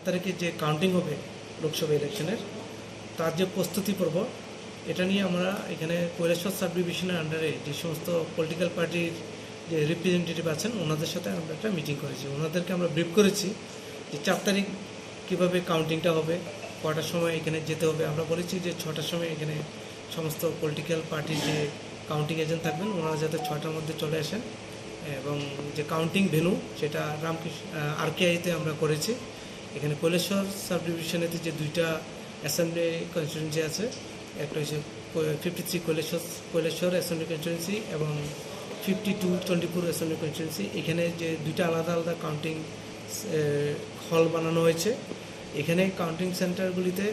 তারিখে যে কাউন্টিং হবে লোকসভা ইলেকশনের, তার যে প্রস্তুতি পর্ব, এটা নিয়ে আমরা এখানে কৈলাসহর সাব ডিভিশনের আন্ডারে যে সমস্ত পলিটিক্যাল পার্টির যে রিপ্রেজেন্টেটিভ আছেন ওনাদের সাথে আমরা একটা মিটিং করেছি। ওনাদেরকে আমরা ব্রিফ করেছি যে 4 তারিখ কীভাবে কাউন্টিংটা হবে, কটার সময় এখানে যেতে হবে। আমরা বলেছি যে 6টার সময় এখানে সমস্ত পলিটিক্যাল পার্টির যে কাউন্টিং এজেন্ট থাকবেন ওনারা যাতে 6টার মধ্যে চলে আসেন, এবং যে কাউন্টিং ভেন্যু সেটা রামকৃষ্ণ RKIতে আমরা করেছি। এখানে কৈলাসহর সাব ডিভিশনেতে যে 2টা অ্যাসেম্বলি কনস্টিটুয়েন্সি আছে, একটা হচ্ছে 53 কৈলাসহর অ্যাসেম্বলি কনস্টিটুয়েন্সি এবং 52 চণ্ডীপুর অ্যাসেম্বলি কনস্টিটুয়েন্সি। এখানে যে 2টা আলাদা আলাদা কাউন্টিং হল বানানো হয়েছে। এখানে কাউন্টিং সেন্টারগুলিতে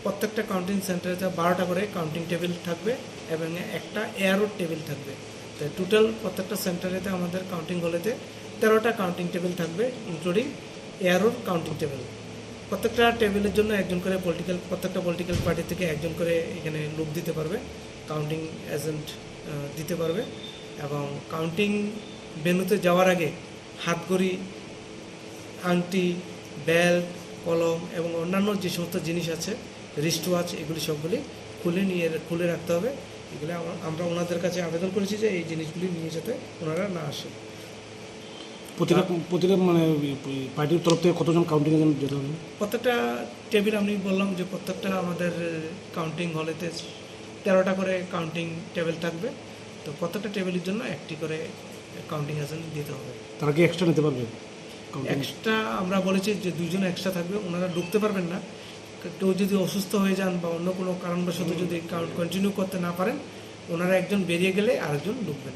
প্রত্যেকটা কাউন্টিং সেন্টারে 12টা করে কাউন্টিং টেবিল থাকবে এবং একটা এয়ারোড টেবিল থাকবে। তো টোটাল প্রত্যেকটা সেন্টারেতে আমাদের কাউন্টিং হলেতে 13টা কাউন্টিং টেবিল থাকবে, ইনক্লুডিং এয়ারোড কাউন্টিং টেবিল। প্রত্যেকটা টেবিলের জন্য একজন করে প্রত্যেকটা পলিটিক্যাল পার্টি থেকে একজন করে এখানে লোক দিতে পারবে, কাউন্টিং এজেন্ট দিতে পারবে। এবং কাউন্টিং ভেন্যুতে যাওয়ার আগে হাতঘড়ি, আংটি, বেল্ট, কলম এবং অন্যান্য যে সমস্ত জিনিস আছে, রিস্ট ওয়াচ, এগুলি সবগুলি খুলে রাখতে হবে। এগুলো আমরা ওনাদের কাছে আবেদন করেছি যে এই জিনিসগুলি নিয়ে যাতে ওনারা না আসে। প্রতিটা মানে পার্টির তরফ থেকে কতজন কাউন্টিং এজেন্ট যেতে হবে? প্রত্যেকটা টেবিল আমি বললাম যে প্রত্যেকটা আমাদের কাউন্টিং হলেতে 13টা করে কাউন্টিং টেবিল থাকবে। তো প্রত্যেকটা টেবিলের জন্য একটি করে কাউন্টিং এজেন্ট দিতে হবে। তারা কি এক্সট্রা নিতে পারবে? এক্সট্রা আমরা বলেছি যে 2জন এক্সট্রা থাকবে, ওনারা ঢুকতে পারবেন না। কেউ যদি অসুস্থ হয়ে যান বা অন্য কোনো কারণবশত যদি কন্টিনিউ করতে না পারেন, ওনারা একজন বেরিয়ে গেলে আরেকজন ঢুকবেন।